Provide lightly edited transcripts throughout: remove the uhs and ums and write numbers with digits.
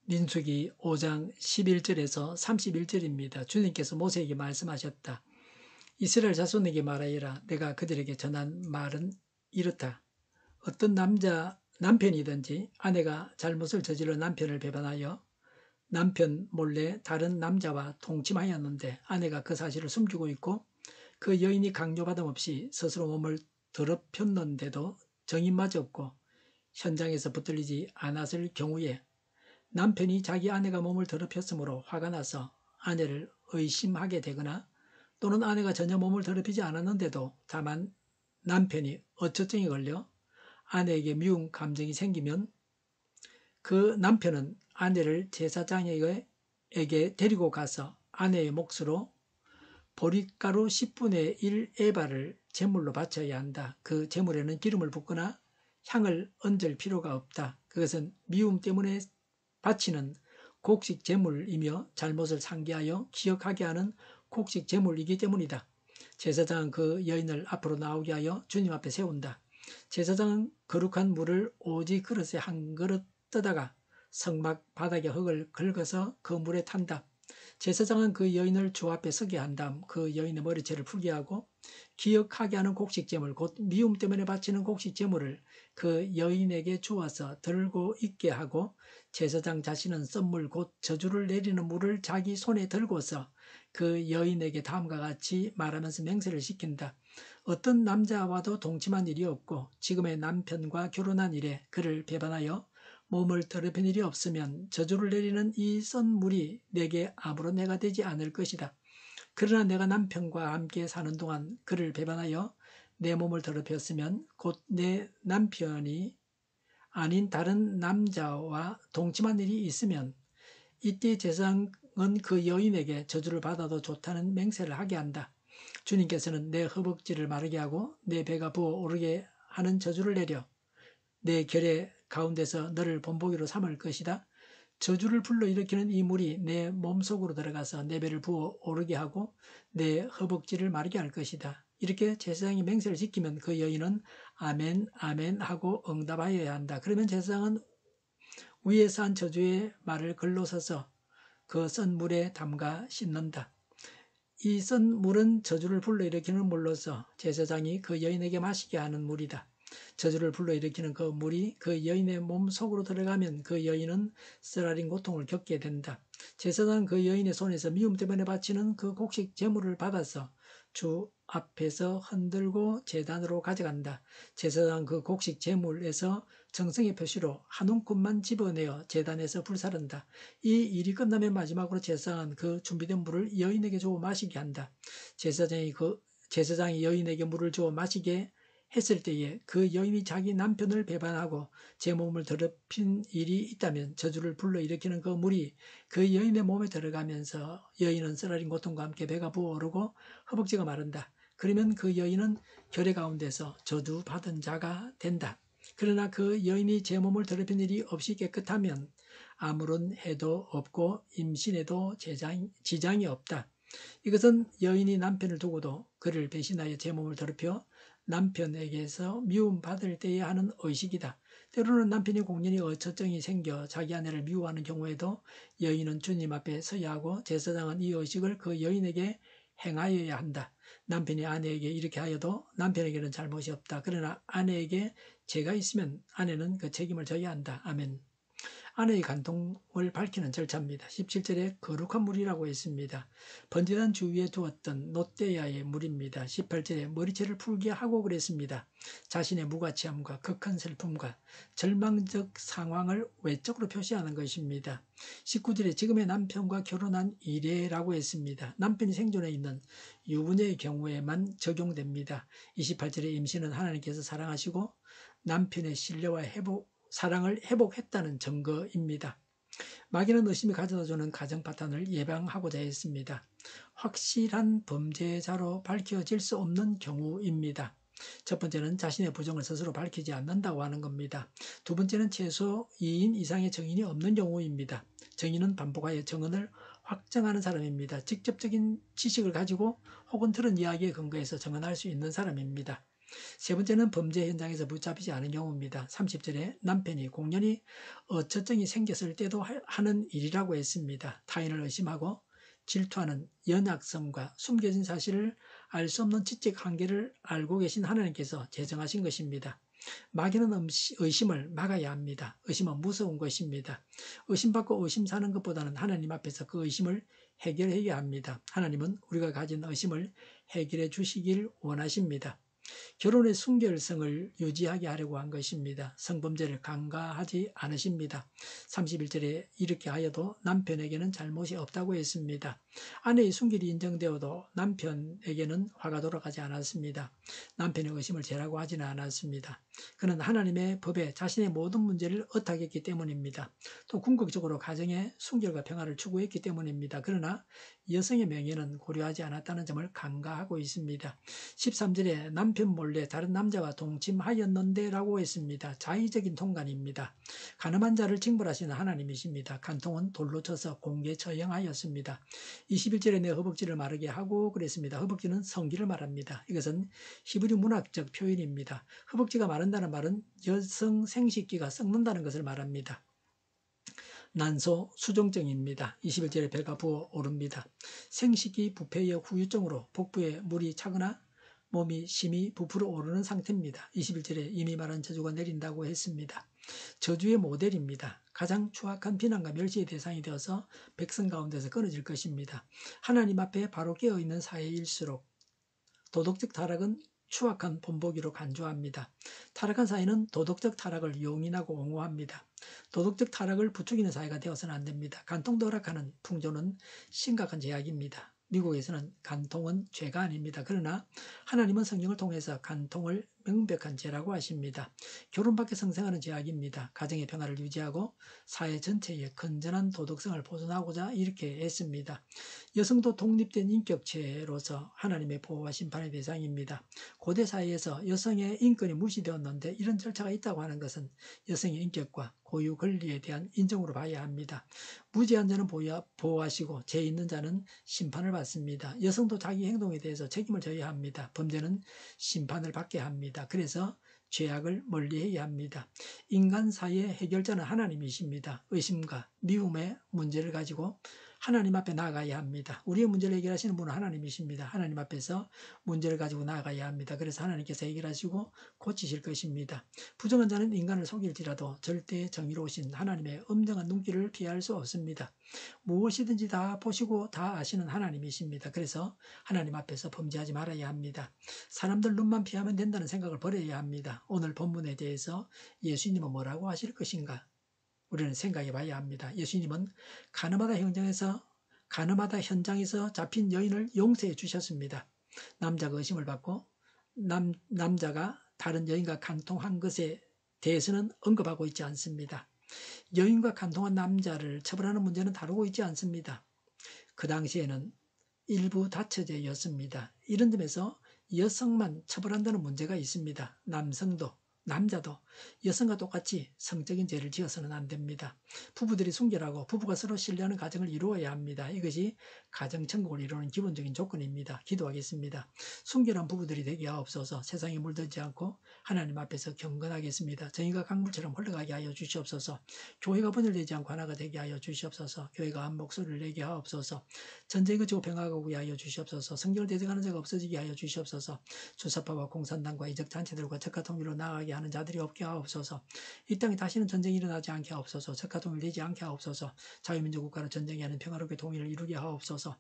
민수기 5장 11절에서 31절입니다. 주님께서 모세에게 말씀하셨다. 이스라엘 자손에게 말하여라. 내가 그들에게 전한 말은 이렇다. 어떤 남편이든지 아내가 잘못을 저질러 남편을 배반하여 남편 몰래 다른 남자와 동침하였는데 아내가 그 사실을 숨기고 있고 그 여인이 강요받음 없이 스스로 몸을 더럽혔는데도 정인마저 없고 현장에서 붙들리지 않았을 경우에 남편이 자기 아내가 몸을 더럽혔으므로 화가 나서 아내를 의심하게 되거나 또는 아내가 전혀 몸을 더럽히지 않았는데도 다만 남편이 어처증에 걸려 아내에게 미운 감정이 생기면 그 남편은 아내를 제사장에게 데리고 가서 아내의 몫으로 보릿가루 10분의 1 에바를 제물로 바쳐야 한다. 그 제물에는 기름을 붓거나 향을 얹을 필요가 없다. 그것은 미움 때문에 바치는 곡식 제물이며 잘못을 상기하여 기억하게 하는 곡식 제물이기 때문이다. 제사장은 그 여인을 앞으로 나오게 하여 주님 앞에 세운다. 제사장은 거룩한 물을 오지 그릇에 한 그릇 떠다가 성막 바닥에 흙을 긁어서 그 물에 탄다. 제사장은 그 여인을 주 앞에 서게 한 다음 그 여인의 머리채를 풀게 하고 기억하게 하는 곡식 제물 곧 미움 때문에 바치는 곡식 제물을 그 여인에게 주어서 들고 있게 하고 제사장 자신은 썬물 곧 저주를 내리는 물을 자기 손에 들고서 그 여인에게 다음과 같이 말하면서 맹세를 시킨다. 어떤 남자와도 동침한 일이 없고 지금의 남편과 결혼한 이래 그를 배반하여 몸을 더럽힌 일이 없으면 저주를 내리는 이 썬 물이 내게 아무런 해가 되지 않을 것이다. 그러나 내가 남편과 함께 사는 동안 그를 배반하여 내 몸을 더럽혔으면 곧 내 남편이 아닌 다른 남자와 동침한 일이 있으면 이때 제사장은 그 여인에게 저주를 받아도 좋다는 맹세를 하게 한다. 주님께서는 내 허벅지를 마르게 하고 내 배가 부어오르게 하는 저주를 내려 내 결의 가운데서 너를 본보기로 삼을 것이다. 저주를 불러일으키는 이 물이 내 몸속으로 들어가서 내 배를 부어오르게 하고 내 허벅지를 마르게 할 것이다. 이렇게 제사장이 맹세를 지키면 그 여인은 아멘 아멘 하고 응답하여야 한다. 그러면 제사장은 위에서 한 저주의 말을 글로 써서 그 썬 물에 담가 씻는다. 이 썬 물은 저주를 불러일으키는 물로서 제사장이 그 여인에게 마시게 하는 물이다. 저주를 불러일으키는 그 물이 그 여인의 몸 속으로 들어가면 그 여인은 쓰라린 고통을 겪게 된다. 제사장은 그 여인의 손에서 미움 때문에 바치는 그 곡식 제물을 받아서 주 앞에서 흔들고 제단으로 가져간다. 제사장은 그 곡식 제물에서 정성의 표시로 한 움큼만 집어내어 제단에서 불사른다. 이 일이 끝나면 마지막으로 제사장은 그 준비된 물을 여인에게 주어 마시게 한다. 제사장이 여인에게 물을 주어 마시게 했을 때에 그 여인이 자기 남편을 배반하고 제 몸을 더럽힌 일이 있다면 저주를 불러일으키는 그 물이 그 여인의 몸에 들어가면서 여인은 쓰라린 고통과 함께 배가 부어오르고 허벅지가 마른다. 그러면 그 여인은 결의 가운데서 저주받은 자가 된다. 그러나 그 여인이 제 몸을 더럽힌 일이 없이 깨끗하면 아무런 해도 없고 임신에도 지장이 없다. 이것은 여인이 남편을 두고도 그를 배신하여 제 몸을 더럽혀 남편에게서 미움받을 때에 하는 의식이다. 때로는 남편이 공연히 어처증이 생겨 자기 아내를 미워하는 경우에도 여인은 주님 앞에 서야 하고 제사장은 이 의식을 그 여인에게 행하여야 한다. 남편이 아내에게 이렇게 하여도 남편에게는 잘못이 없다. 그러나 아내에게 죄가 있으면 아내는 그 책임을 져야 한다. 아멘. 아내의 간통을 밝히는 절차입니다. 17절에 거룩한 물이라고 했습니다. 번제단 주위에 두었던 롯데야의 물입니다. 18절에 머리채를 풀게 하고 그랬습니다. 자신의 무가치함과 극한 슬픔과 절망적 상황을 외적으로 표시하는 것입니다. 19절에 지금의 남편과 결혼한 이래라고 했습니다. 남편이 생존해 있는 유부녀의 경우에만 적용됩니다. 28절에 임신은 하나님께서 사랑하시고 남편의 신뢰와 사랑을 회복했다는 증거입니다. 마귀는 의심이 가져다주는 가정 파탄을 예방하고자 했습니다. 확실한 범죄자로 밝혀질 수 없는 경우입니다. 첫 번째는 자신의 부정을 스스로 밝히지 않는다고 하는 겁니다. 두 번째는 최소 2인 이상의 증인이 없는 경우입니다. 증인은 반복하여 증언을 확정하는 사람입니다. 직접적인 지식을 가지고 혹은 들은 이야기에 근거해서 증언할 수 있는 사람입니다. 세 번째는 범죄 현장에서 붙잡히지 않은 경우입니다. 30절에 남편이 공연히 어처증이 생겼을 때도 하는 일이라고 했습니다. 타인을 의심하고 질투하는 연약성과 숨겨진 사실을 알 수 없는 지적 한계를 알고 계신 하나님께서 제정하신 것입니다. 마귀는 의심을 막아야 합니다. 의심은 무서운 것입니다. 의심받고 의심사는 것보다는 하나님 앞에서 그 의심을 해결해야 합니다. 하나님은 우리가 가진 의심을 해결해 주시길 원하십니다. 결혼의 순결성을 유지하게 하려고 한 것입니다. 성범죄를 간과하지 않으십니다. 31절에 이렇게 하여도 남편에게는 잘못이 없다고 했습니다. 아내의 순결이 인정되어도 남편에게는 화가 돌아가지 않았습니다. 남편의 의심을 죄라고 하지는 않았습니다. 그는 하나님의 법에 자신의 모든 문제를 의탁했기 때문입니다. 또 궁극적으로 가정의 순결과 평화를 추구했기 때문입니다. 그러나 여성의 명예는 고려하지 않았다는 점을 간과하고 있습니다. 13절에 남편 몰래 다른 남자와 동침하였는데 라고 했습니다. 자의적인 통간입니다. 간음한 자를 징벌하시는 하나님이십니다. 간통은 돌로 쳐서 공개 처형하였습니다. 21절에 내 허벅지를 마르게 하고 그랬습니다. 허벅지는 성기를 말합니다. 이것은 히브리 문학적 표현입니다. 허벅지가 마른다는 말은 여성 생식기가 썩는다는 것을 말합니다. 난소 수종증입니다. 21절에 배가 부어오릅니다. 생식기 부패의 후유증으로 복부에 물이 차거나 몸이 심히 부풀어 오르는 상태입니다. 21절에 이미 말한 저주가 내린다고 했습니다. 저주의 모델입니다. 가장 추악한 비난과 멸시의 대상이 되어서 백성 가운데서 끊어질 것입니다. 하나님 앞에 바로 깨어있는 사회일수록 도덕적 타락은 추악한 본보기로 간주합니다. 타락한 사회는 도덕적 타락을 용인하고 옹호합니다. 도덕적 타락을 부추기는 사회가 되어서는 안 됩니다. 간통도 허락하는 풍조는 심각한 죄악입니다. 미국에서는 간통은 죄가 아닙니다. 그러나 하나님은 성경을 통해서 간통을 명백한 죄라고 하십니다. 결혼 밖에 성생활은 죄악입니다. 가정의 평화를 유지하고 사회 전체의 건전한 도덕성을 보존하고자 이렇게 했습니다. 여성도 독립된 인격체로서 하나님의 보호와 심판의 대상입니다. 고대 사회에서 여성의 인권이 무시되었는데 이런 절차가 있다고 하는 것은 여성의 인격과 고유 권리에 대한 인정으로 봐야 합니다. 무죄한 자는 보호하시고 죄 있는 자는 심판을 받습니다. 여성도 자기 행동에 대해서 책임을 져야 합니다. 범죄는 심판을 받게 합니다. 그래서 죄악을 멀리해야 합니다. 인간 사회의 해결자는 하나님이십니다. 의심과 미움의 문제를 가지고 하나님 앞에 나아가야 합니다. 우리의 문제를 해결하시는 분은 하나님이십니다. 하나님 앞에서 문제를 가지고 나아가야 합니다. 그래서 하나님께서 해결하시고 고치실 것입니다. 부정한 자는 인간을 속일지라도 절대 정의로우신 하나님의 엄정한 눈길을 피할 수 없습니다. 무엇이든지 다 보시고 다 아시는 하나님이십니다. 그래서 하나님 앞에서 범죄하지 말아야 합니다. 사람들 눈만 피하면 된다는 생각을 버려야 합니다. 오늘 본문에 대해서 예수님은 뭐라고 하실 것인가? 우리는 생각해 봐야 합니다. 예수님은 가늠하다 현장에서 잡힌 여인을 용서해 주셨습니다. 남자가 의심을 받고 남자가 다른 여인과 간통한 것에 대해서는 언급하고 있지 않습니다. 여인과 간통한 남자를 처벌하는 문제는 다루고 있지 않습니다. 그 당시에는 일부 다처제였습니다. 이런 점에서 여성만 처벌한다는 문제가 있습니다. 남자도 여성과 똑같이 성적인 죄를 지어서는 안 됩니다. 부부들이 순결하고 부부가 서로 신뢰하는 가정을 이루어야 합니다. 이것이 가정천국을 이루는 기본적인 조건입니다. 기도하겠습니다. 순결한 부부들이 되게 하옵소서. 세상에 물들지 않고 하나님 앞에서 경건하겠습니다. 정의가 강물처럼 흘러가게 하여 주시옵소서. 교회가 분열되지 않고 하나가 되게 하여 주시옵소서. 교회가 한 목소리를 내게 하옵소서. 전쟁이 그치고 평화가 오게 하여 주시옵소서. 성경을 대적하는 자가 없어지게 하여 주시옵소서. 주사파와 공산당과 이적 단체들과 적화 통일로 나아가게 하는 자들이 없게 하옵소서. 이 땅에 다시는 전쟁이 일어나지 않게 하옵소서. 적화 통일되지 않게 하옵소서. 자유민주 국가로 전쟁이 아닌 평화롭게 통일을 이루게 하옵소서.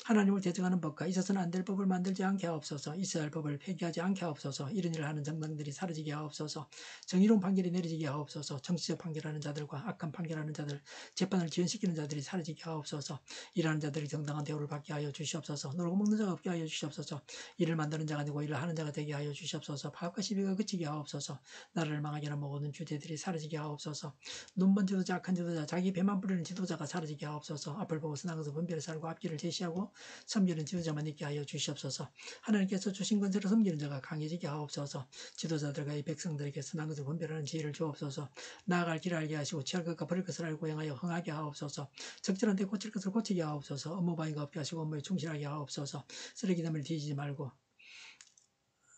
하나님을 대적하는 법과 있어서는 안 될 법을 만들지 않게 하옵소서. 있어야 할 법을 폐기하지 않게 하옵소서. 이런 일을 하는 정당들이 사라지게 하옵소서. 정의로운 판결이 내려지게 하옵소서. 정치적 판결하는 자들과 악한 판결하는 자들, 재판을 지연시키는 자들이 사라지게 하옵소서. 일하는 자들이 정당한 대우를 받게 하여 주시옵소서. 놀고 먹는 자가 없게 하여 주시옵소서. 일을 만드는 자가 아니고 일을 하는 자가 되게 하여 주시옵소서. 파업과 시비가 그치게 하옵소서. 나라를 망하게 하는 모든 주제들이 사라지게 하옵소서. 눈먼 지도자, 악한 지도자, 자기 배만 부리는 지도자가 사라지게 하옵소서. 앞을 보고 선한 것을 분별해 살고 앞길을 제시하고 섬기는 지도자만 있게 하여 주시옵소서. 하나님께서 주신 권세로 섬기는 자가 강해지게 하옵소서. 지도자들과 이 백성들에게 선한 것을 분별하는 지혜를 주옵소서. 나아갈 길을 알게 하시고 취할 것과 버릴 것을 알고 행하여 흥하게 하옵소서. 적절한 때 고칠 것을 고치게 하옵소서. 업무방해가 없게 하시고 업무에 충실하게 하옵소서. 쓰레기담을 뒤지지 말고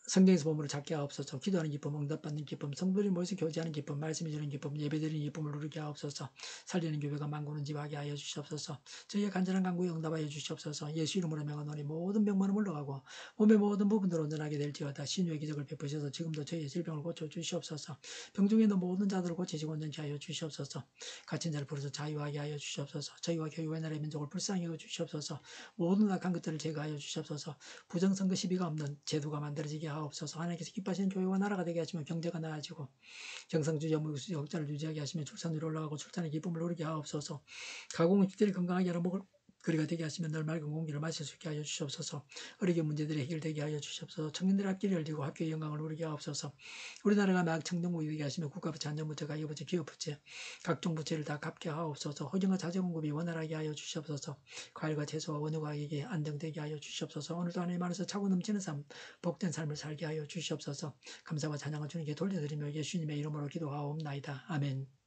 성경에서 보물을 찾게 하옵소서. 기도하는 기쁨, 응답받는 기쁨, 성도들이 모여서 교제하는 기쁨, 말씀이 주는 기쁨, 예배드리는 기쁨을 누리게 하옵소서. 살리는 교회가 만군은 지하게 하여 주시옵소서. 저희의 간절한 간구에 응답하여 주시옵소서. 예수 이름으로 명하노니 모든 병만은 물러가고 몸의 모든 부분으로 온전하게 될지어다. 신유의 기적을 베푸셔서 지금도 저희의 질병을 고쳐 주시옵소서. 병중에 있는 모든 자들을 고치시고 온전케 하여 주시옵소서. 갇힌 자를 부르서 자유하게 하여 주시옵소서. 저희와 교회와 나라의 민족을 불쌍히 여겨 주시옵소서. 모든 악한 것들을 제거하여 주시옵소서. 부정선거 시비가 없는 제도가 만들어지게 하옵소서. 하나님께서 기뻐하시는 교회와 나라가 되게 하시며 경제가 나아지고 경상주의 역자를 유지하게 하시며 출산율이 올라가고 출산의 기쁨을 누리게 하옵소서. 가공은 기들이 건강하게 하라 먹을 거리가 되게 하시며 늘 맑은 공기를 마실 수 있게 하여 주시옵소서. 어려운 문제들이 해결되게 하여 주시옵소서. 청년들의 앞길이 열리고 학교의 영광을 누리게 하옵소서. 우리나라가 막 청정국이 되게 하시며 국가부채, 안전부채, 가계부채, 기업부채, 각종 부채를 다 갚게 하옵소서. 허정과 자재 공급이 원활하게 하여 주시옵소서. 과일과 채소와 원유 가격이 안정되게 하여 주시옵소서. 오늘도 하나님 안에서 차고 넘치는 삶, 복된 삶을 살게 하여 주시옵소서. 감사와 찬양을 주님께 돌려드리며 예수님의 이름으로 기도하옵나이다. 아멘.